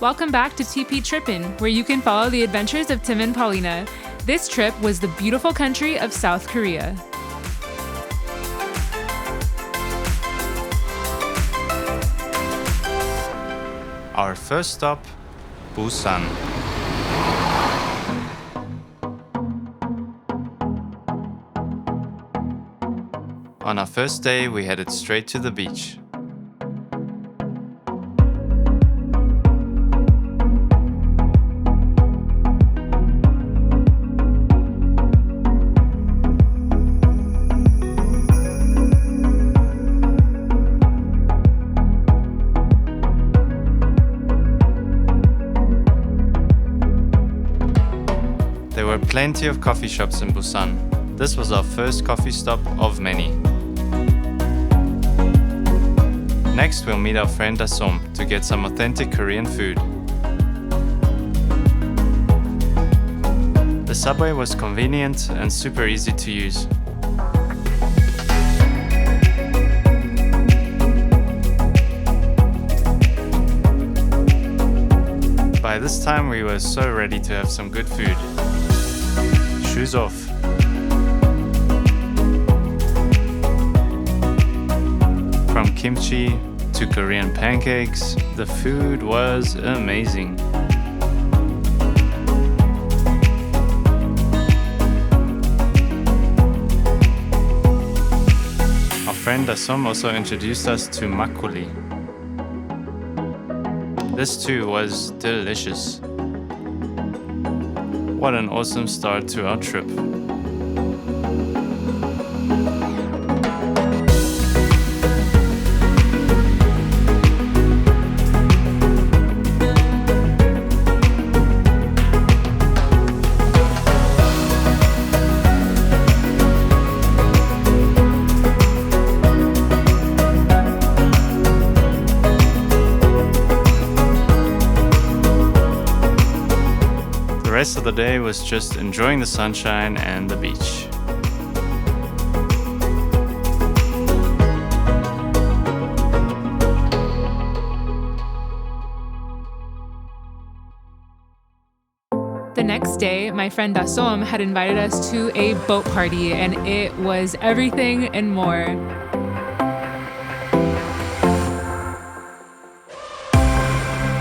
Welcome back to TP Trippin', where you can follow the adventures of Tim and Paulina. This trip was the beautiful country of South Korea. Our first stop, Busan. On our first day, we headed straight to the beach. There were plenty of coffee shops in Busan. This was our first coffee stop of many. Next, we'll meet our friend Dasom to get some authentic Korean food. The subway was convenient and super easy to use. By this time, we were so ready to have some good food. Shoes off. From kimchi to Korean pancakes, the food was amazing. Our friend Dasom also introduced us to makgeolli. This too was delicious. What an awesome start to our trip. The rest of the day was just enjoying the sunshine and the beach. The next day, my friend Dasom had invited us to a boat party, and it was everything and more.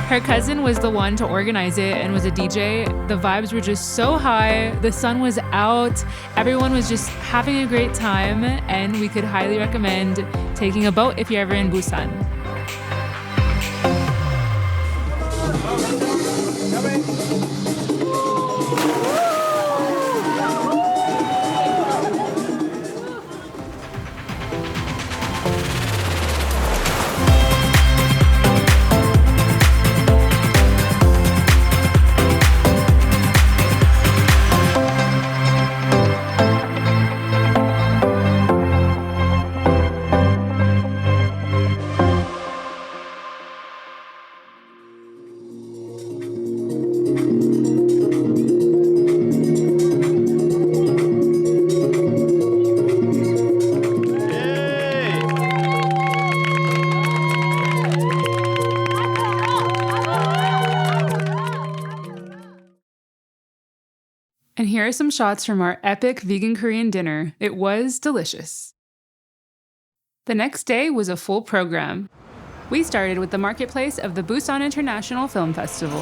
Her cousin was the one to organize it and was a DJ. The vibes were just so high. The sun was out. Everyone was just having a great time, and we could highly recommend taking a boat if you're ever in Busan. And here are some shots from our epic vegan Korean dinner. It was delicious. The next day was a full program. We started with the marketplace of the Busan International Film Festival.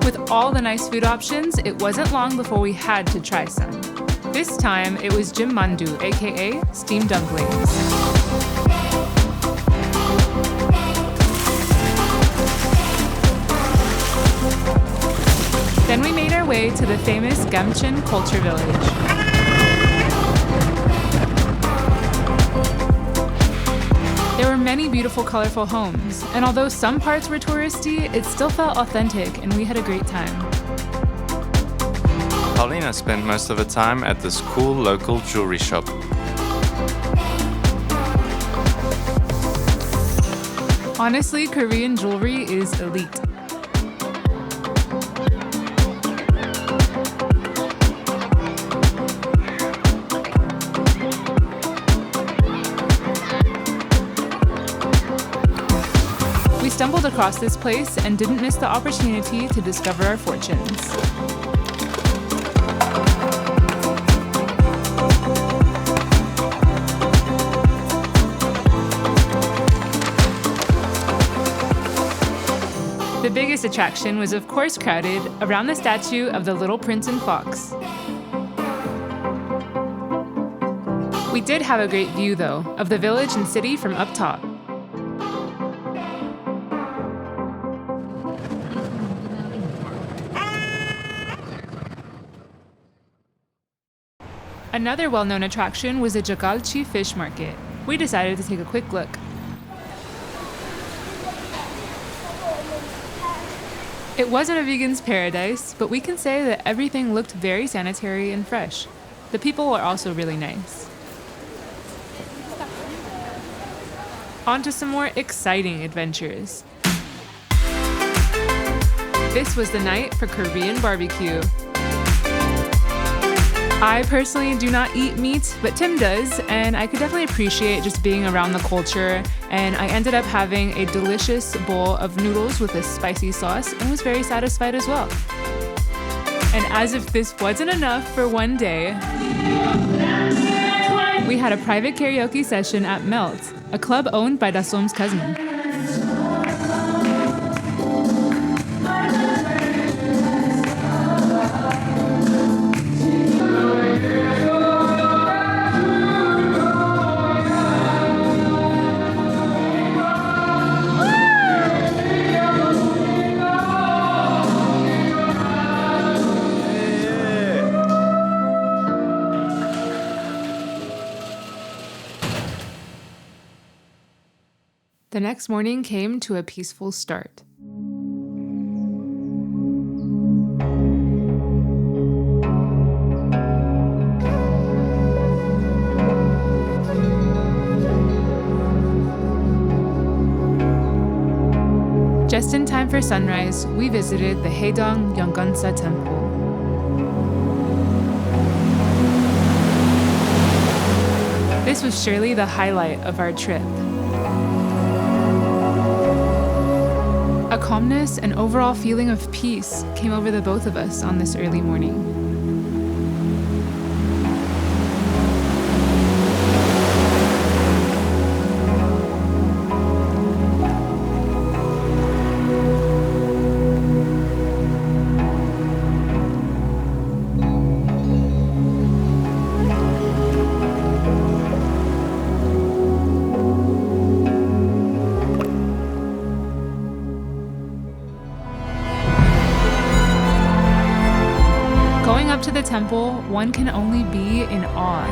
With all the nice food options, it wasn't long before we had to try some. This time, it was Jim Mandu, aka steamed dumplings. Then we made our way to the famous Gamcheon Culture Village. There were many beautiful, colorful homes, and although some parts were touristy, it still felt authentic, and we had a great time. Paulina spent most of the time at this cool local jewelry shop. Honestly, Korean jewelry is elite. stumbled across this place and didn't miss the opportunity to discover our fortunes. The biggest attraction was of course crowded around the statue of the Little Prince and Fox. We did have a great view though, of the village and city from up top. Another well-known attraction was the Jagalchi fish market. We decided to take a quick look. It wasn't a vegan's paradise, but we can say that everything looked very sanitary and fresh. The people were also really nice. On to some more exciting adventures. This was the night for Korean barbecue. I personally do not eat meat, but Tim does, and I could definitely appreciate just being around the culture, and I ended up having a delicious bowl of noodles with a spicy sauce and was very satisfied as well. And as if this wasn't enough for one day, we had a private karaoke session at Melt, a club owned by Dasom's cousin. The next morning came to a peaceful start. Just in time for sunrise, we visited the Haedong Yeongansa Temple. This was surely the highlight of our trip. A calmness and overall feeling of peace came over the both of us on this early morning. Going up to the temple, one can only be in awe.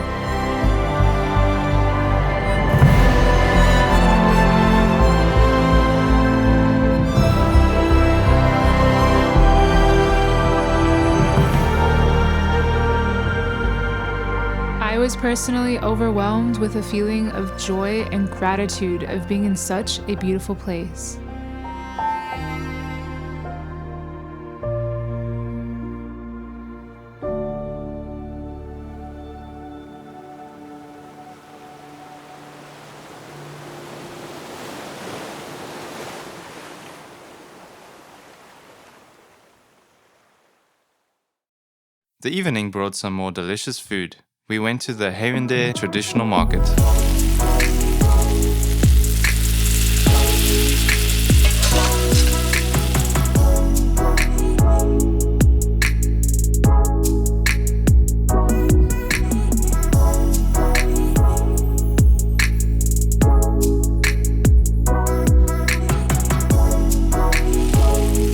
I was personally overwhelmed with a feeling of joy and gratitude of being in such a beautiful place. The evening brought some more delicious food. We went to the Haeundae traditional market.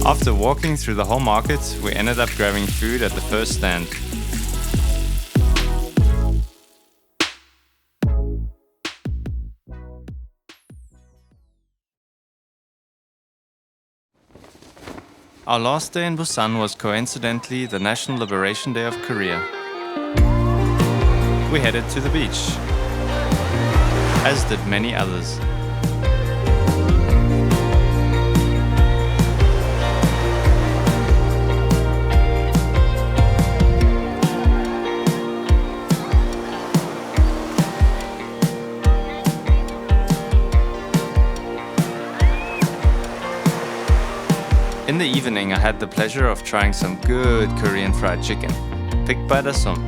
After walking through the whole market, we ended up grabbing food at the first stand. Our last day in Busan was coincidentally the National Liberation Day of Korea. We headed to the beach, as did many others. the evening, I had the pleasure of trying some good Korean fried chicken, picked by Dasom.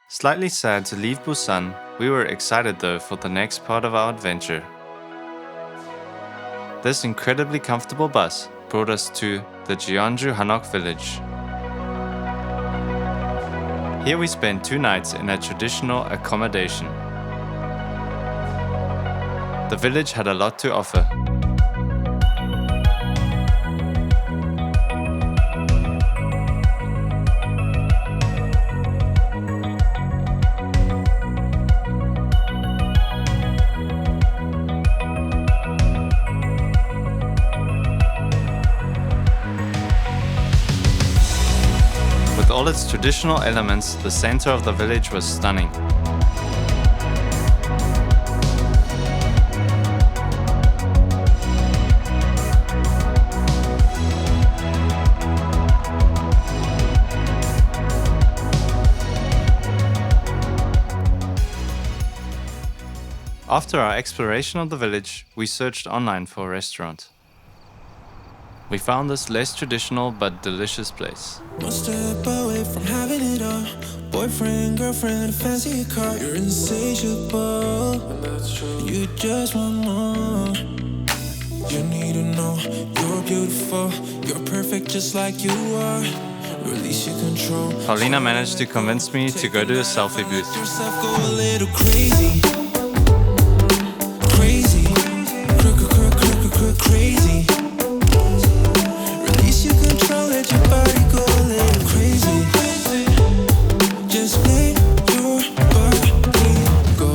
Slightly sad to leave Busan, we were excited though for the next part of our adventure. This incredibly comfortable bus brought us to the Jeonju Hanok village. Here we spent 2 nights in a traditional accommodation. The village had a lot to offer. With all its traditional elements, the center of the village was stunning. After our exploration of the village, we searched online for a restaurant. We found this less traditional but delicious place. One step away from having it all. Boyfriend, girlfriend, a fancy car. You're insatiable, and that's true. You just want more. You need to know you're beautiful. You're perfect just like you are. Release your control. Paulina managed to convince me to go to a selfie booth. Yourself go a little crazy. Crazy. Crazy. Release your control, let your body go a little crazy. Just let your body go.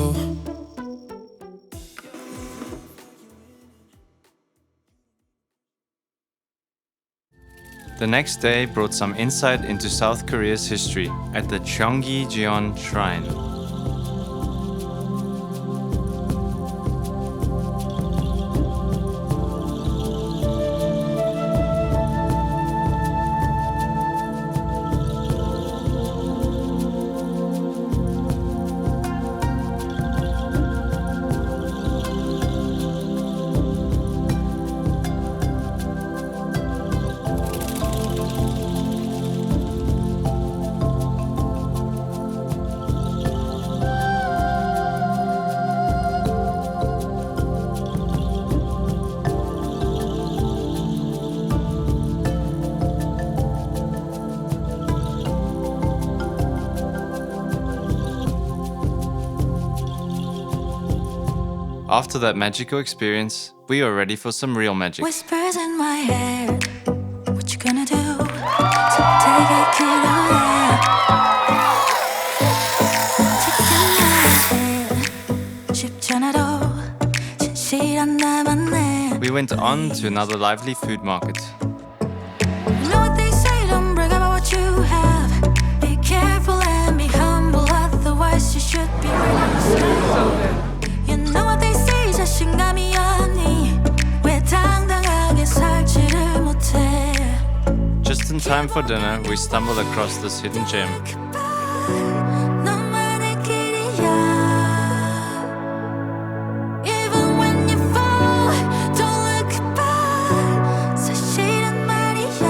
The next day brought some insight into South Korea's history at the Cheonggi-jeon Shrine. After that magical experience, we are ready for some real magic. Whispers in my head, what you gonna do? So take it good on air. 쉽지 않아도 진실한 나만의. We went on to another lively food market. You know what they say, don't brag about what you have. Be careful and be humble, otherwise you should be You know what they say, 자신감이 없니? 왜 당당하게 살지를 못해? Just in time for dinner, we stumbled across this hidden gem. 너만의 길이야. Even when you fall, don't look back. 사실은 말이야.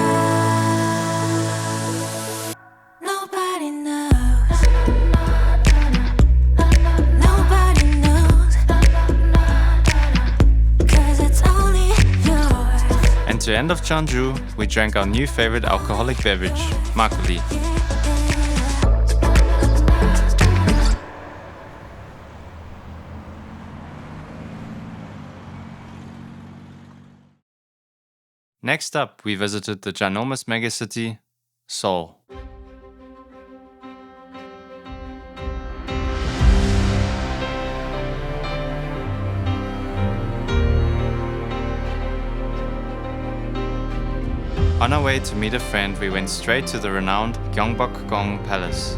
Nobody knows. Nobody knows. 'Cause it's only yours. And to end of Jeonju, we drank our new favorite alcoholic beverage, makgeolli. Next up, we visited the ginormous megacity, Seoul. On our way to meet a friend, we went straight to the renowned Gyeongbokgung Palace.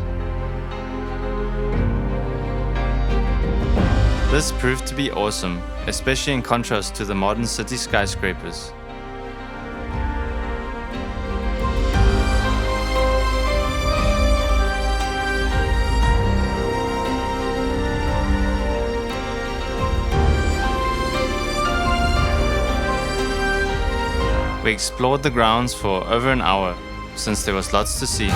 This proved to be awesome, especially in contrast to the modern city skyscrapers. We explored the grounds for over an hour, since there was lots to see.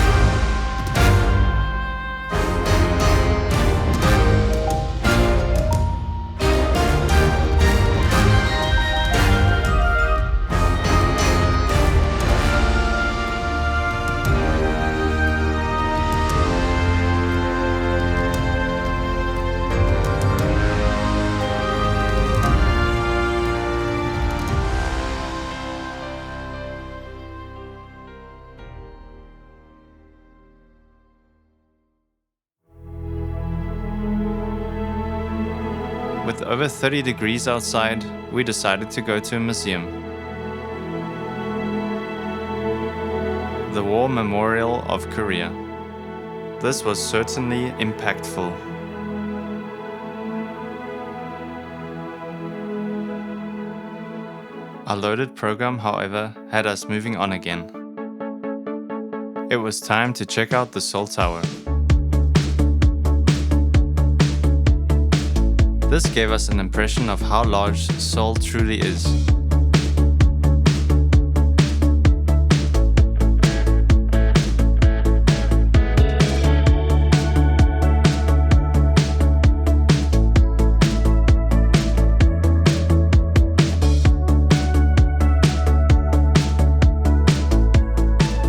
With over 30 degrees outside, we decided to go to a museum. The War Memorial of Korea. This was certainly impactful. Our loaded program, however, had us moving on again. It was time to check out the Seoul Tower. This gave us an impression of how large Seoul truly is.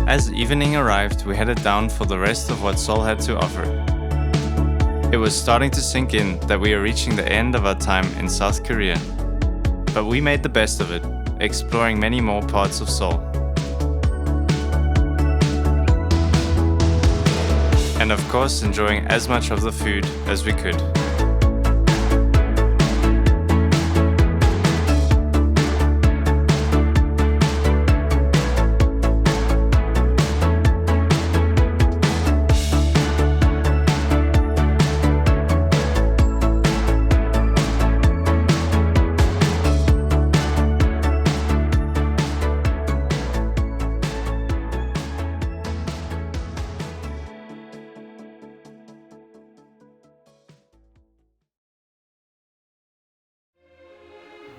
As evening arrived, we headed down for the rest of what Seoul had to offer. It was starting to sink in that we are reaching the end of our time in South Korea. But we made the best of it, exploring many more parts of Seoul. And of course, enjoying as much of the food as we could.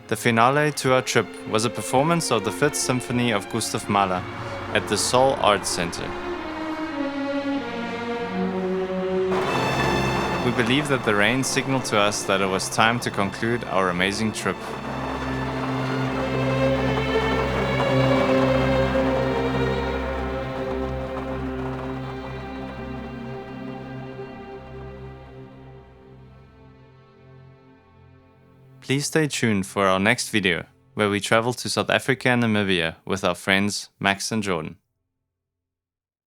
The finale to our trip was a performance of the Fifth Symphony of Gustav Mahler at the Seoul Arts Center. We believe that the rain signaled to us that it was time to conclude our amazing trip. Please stay tuned for our next video, where we travel to South Africa and Namibia with our friends Max and Jordan.